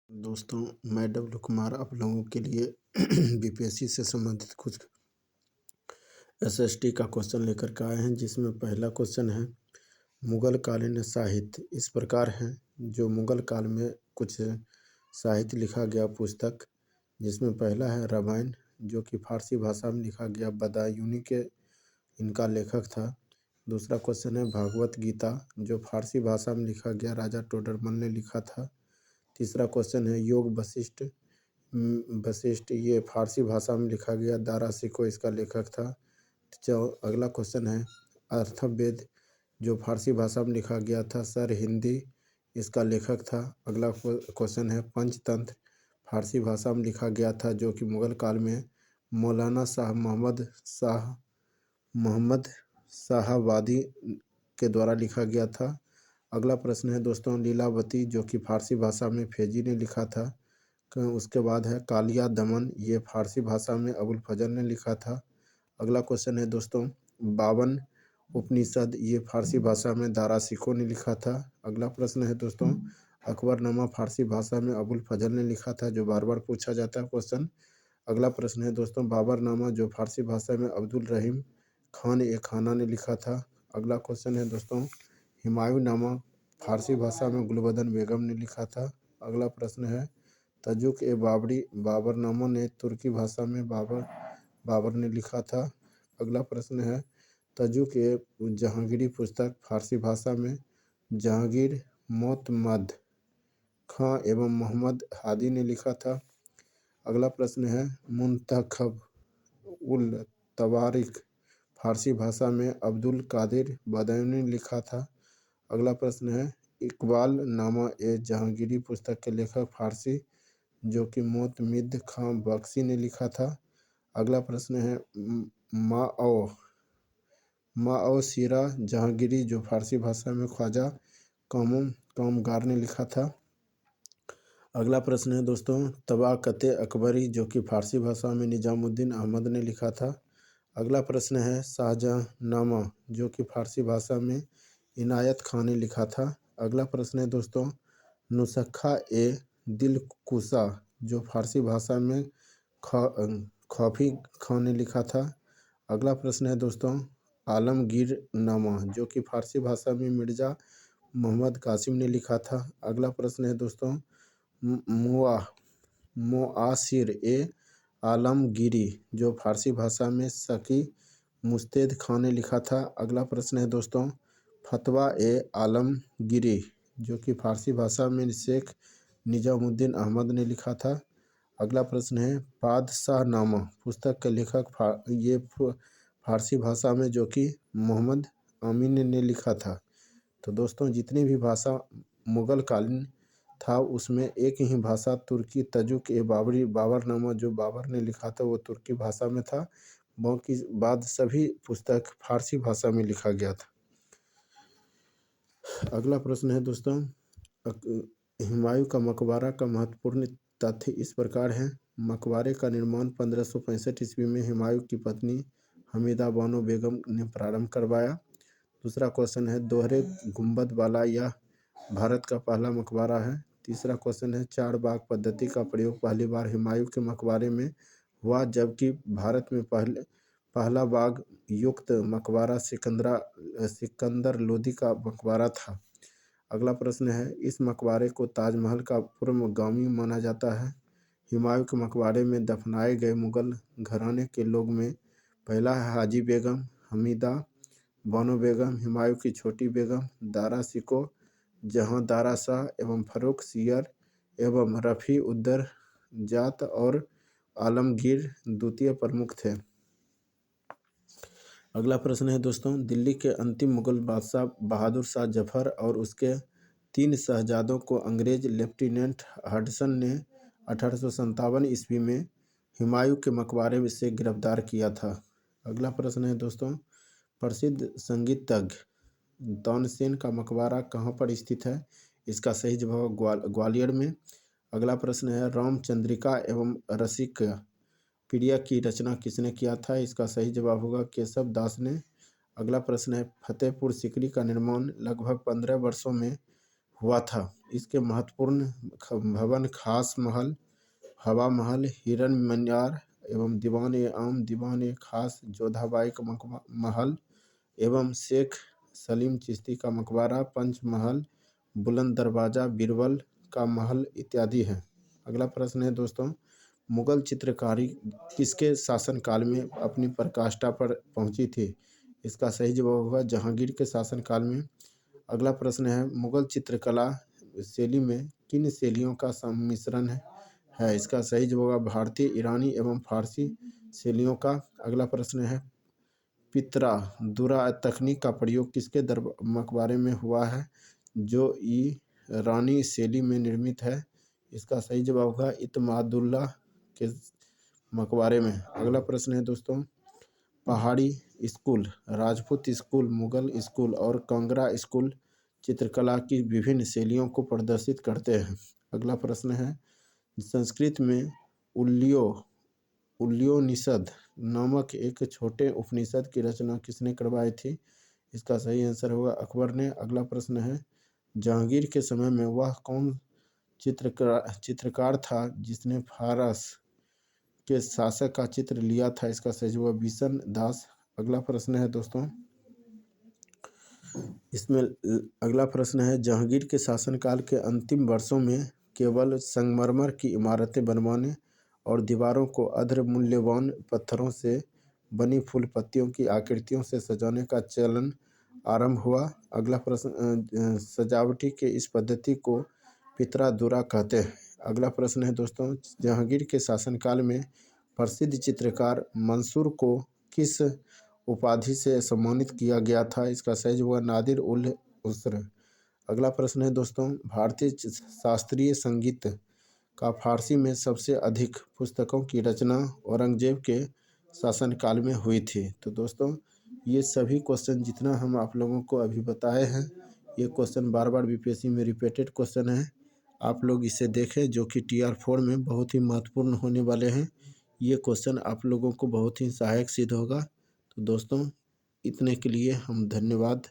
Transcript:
दोस्तों, मैं डब्लू कुमार आप लोगों के लिए बीपीएससी से संबंधित कुछ एसएसटी का क्वेश्चन लेकर के आए हैं, जिसमें पहला क्वेश्चन है मुगल कालीन साहित्य इस प्रकार है। जो मुगल काल में कुछ साहित्य लिखा गया पुस्तक, जिसमें पहला है रामायण, जो कि फारसी भाषा में लिखा गया, बदायूनी के इनका लेखक था। दूसरा क्वेश्चन है भागवत गीता, जो फारसी भाषा में लिखा गया, राजा टोडरमल ने लिखा था। तीसरा क्वेश्चन है योग वशिष्ठ, वशिष्ठ ये फारसी भाषा में लिखा गया, दारा सिको इसका लेखक था। अगला क्वेश्चन है अर्थवेद, जो फारसी भाषा में लिखा गया था, सर हिंदी इसका लेखक था। अगला क्वेश्चन है पंचतंत्र, फारसी भाषा में लिखा गया था, जो कि मुगल काल में मौलाना मोहम्मद शाहवादी के द्वारा लिखा गया था। अगला प्रश्न है दोस्तों लीलावती, जो कि फारसी भाषा में फेजी ने लिखा था। उसके बाद है कालिया दमन, ये फारसी भाषा में अबुल फजल ने लिखा था। अगला क्वेश्चन है दोस्तों 52 उपनिषद, ये फारसी भाषा में दारा सिको ने लिखा था। अगला प्रश्न है दोस्तों अकबरनामा, फारसी भाषा में अबुल फजल ने लिखा था, जो बार बार पूछा जाता है क्वेश्चन। अगला प्रश्न है दोस्तों बाबरनामा, जो फारसी भाषा में अब्दुल रहीम खान ए खाना ने लिखा था। अगला क्वेश्चन है दोस्तों हुमायूंनामा, फारसी भाषा में गुलबदन बेगम ने लिखा था। अगला प्रश्न है तजुक ए बाबरी, बाबरनामा ने तुर्की भाषा में बाबर ने लिखा था। अगला प्रश्न है तजुक ए जहांगीरी पुस्तक, फारसी भाषा में जहांगीर मोतमद खां एवं मोहम्मद हादी ने लिखा था। अगला प्रश्न है मुंतखब उल तवारिख, फारसी भाषा में अब्दुल कादिर बदायूनी ने लिखा था। अगला प्रश्न है इकबाल नामा ए जहांगीरी पुस्तक के लेखक फारसी, जो कि मोतमिद खां बख्शी ने लिखा था। अगला प्रश्न है माओ सीरा जहांगीरी, जो फारसी भाषा में ख्वाजा कामगार ने लिखा था। अगला प्रश्न है दोस्तों तबाक़त अकबरी, जो कि फारसी भाषा में निजामुद्दीन अहमद ने लिखा था। अगला प्रश्न है शाहजहाँनामा, जो कि फारसी भाषा में इनायत खान ने लिखा था। अगला प्रश्न है दोस्तों नुस्खा ए दिलकुशा, जो फारसी भाषा में खौफी खान ने लिखा था। अगला प्रश्न है दोस्तों आलमगीरनामा, जो कि फारसी भाषा में मिर्ज़ा मोहम्मद कासिम ने लिखा था। अगला प्रश्न है दोस्तों मुआसिर ए आलमगीरी, जो फारसी भाषा में शकी मुस्तैद खान ने लिखा था। अगला प्रश्न है दोस्तों फतवा ए आलमगीरी, जो कि फारसी भाषा में शेख निजामुद्दीन अहमद ने लिखा था। अगला प्रश्न है बादशाहनामा पुस्तक के लेखक ये फारसी भाषा में, जो कि मोहम्मद अमीन ने लिखा था। तो दोस्तों जितनी भी भाषा मुगल कालीन था, उसमें एक ही भाषा तुर्की तजुक ए बाबरनामा, जो बाबर ने लिखा था, वो तुर्की भाषा में था। बाकी बाद सभी पुस्तक फारसी भाषा में लिखा गया था। अगला प्रश्न है दोस्तों हुमायूं का मकबरा का महत्वपूर्ण तथ्य इस प्रकार है। मकबरे का निर्माण 1565 ईस्वी में हुमायूं की पत्नी हमीदा बानो बेगम ने प्रारंभ करवाया। दूसरा क्वेश्चन है दोहरे गुंबद वाला यह भारत का पहला मकबरा है। तीसरा क्वेश्चन है चार बाग पद्धति का प्रयोग पहली बार हुमायूं के मकबरे में हुआ, जबकि भारत में पहला बाग युक्त मकबरा सिकंदर लोदी का मकबरा था। अगला प्रश्न है इस मकबरे को ताजमहल का पूर्वगामी माना जाता है। हुमायूं के मकबरे में दफनाए गए मुगल घराने के लोग में पहला है हाजी बेगम, हमीदा बानो बेगम, हुमायूं की छोटी बेगम, दारा सिको, जहां दारा शाह एवं फर्रुख सियर एवं रफ़ी उद्दर जात और आलमगीर द्वितीय प्रमुख थे। अगला प्रश्न है दोस्तों दिल्ली के अंतिम मुगल बादशाह बहादुर शाह जफर और उसके 3 शहजादों को अंग्रेज लेफ्टिनेंट हडसन ने 1857 ईस्वी में हुमायूं के मकबरे से गिरफ्तार किया था। अगला प्रश्न है दोस्तों प्रसिद्ध संगीतज्ञ तानसेन का मकबरा कहाँ पर स्थित है। इसका सही जवाब ग्वालियर में। अगला प्रश्न है रामचंद्रिका एवं रसिक प्रिया की रचना किसने किया था। इसका सही जवाब होगा केशव दास ने। अगला प्रश्न है फतेहपुर सीकरी का निर्माण लगभग 15 वर्षों में हुआ था। इसके महत्वपूर्ण भवन खास महल, हवा महल, हिरन मन्यार एवं दीवान-ए-आम, दीवान-ए-खास, जोधाबाई का महल एवं शेख सलीम चिश्ती का मकबरा, पंच महल, बुलंद दरवाज़ा, बीरबल का महल इत्यादि हैं। अगला प्रश्न है दोस्तों, मुगल चित्रकारी किसके शासनकाल में अपनी पराकाष्ठा पर पहुंची थी? इसका सही जवाब होगा जहांगीर के शासनकाल में। अगला प्रश्न है, मुगल चित्रकला शैली में किन शैलियों का सम्मिश्रण है? इसका सही जवाब होगा भारतीय, ईरानी एवं फारसी शैलियों का। अगला प्रश्न है, पितरा दुरा तकनीक का प्रयोग किसके मकबरे में हुआ है जो ईरानी शैली में निर्मित है? इसका सही जवाब होगा इत्मादुल्लाह के मकबरे में। अगला प्रश्न है दोस्तों, पहाड़ी school, Rajput school, Mughal school और कांगड़ा स्कूल चित्रकला की विभिन्न शैलियों को प्रदर्शित करते हैं। अगला प्रश्न है, संस्कृत में उल्योनिषद नामक एक छोटे उपनिषद की रचना किसने करवाई थी? इसका सही आंसर होगा अकबर ने। अगला प्रश्न है, जहांगीर के समय में वह कौन चित्रकार था जिसने फारस के शासक का चित्र लिया था? इसका सही जवाब बिशन दास। अगला प्रश्न है दोस्तों, इसमें अगला प्रश्न है, जहांगीर के शासनकाल के अंतिम वर्षों में केवल संगमरमर की इमारतें बनवाने और दीवारों को अधर मूल्यवान पत्थरों से बनी फूल पत्तियों की आकृतियों से सजाने का चलन आरंभ हुआ। अगला प्रश्न, सजावटी के इस पद्धति को पितरा दुरा कहते हैं। अगला प्रश्न है दोस्तों, जहांगीर के शासनकाल में प्रसिद्ध चित्रकार मंसूर को किस उपाधि से सम्मानित किया गया था? इसका सही जवाब नादिर उल उसर। अगला प्रश्न है दोस्तों, भारतीय शास्त्रीय संगीत का फारसी में सबसे अधिक पुस्तकों की रचना औरंगजेब के शासनकाल में हुई थी। तो दोस्तों, ये सभी क्वेश्चन जितना हम आप लोगों को अभी बताए हैं, ये क्वेश्चन बार बार बीपीएससी में रिपीटेड क्वेश्चन है। आप लोग इसे देखें, जो कि TR4 में बहुत ही महत्वपूर्ण होने वाले हैं। ये क्वेश्चन आप लोगों को बहुत ही सहायक सिद्ध होगा। तो दोस्तों, इतने के लिए हम धन्यवाद।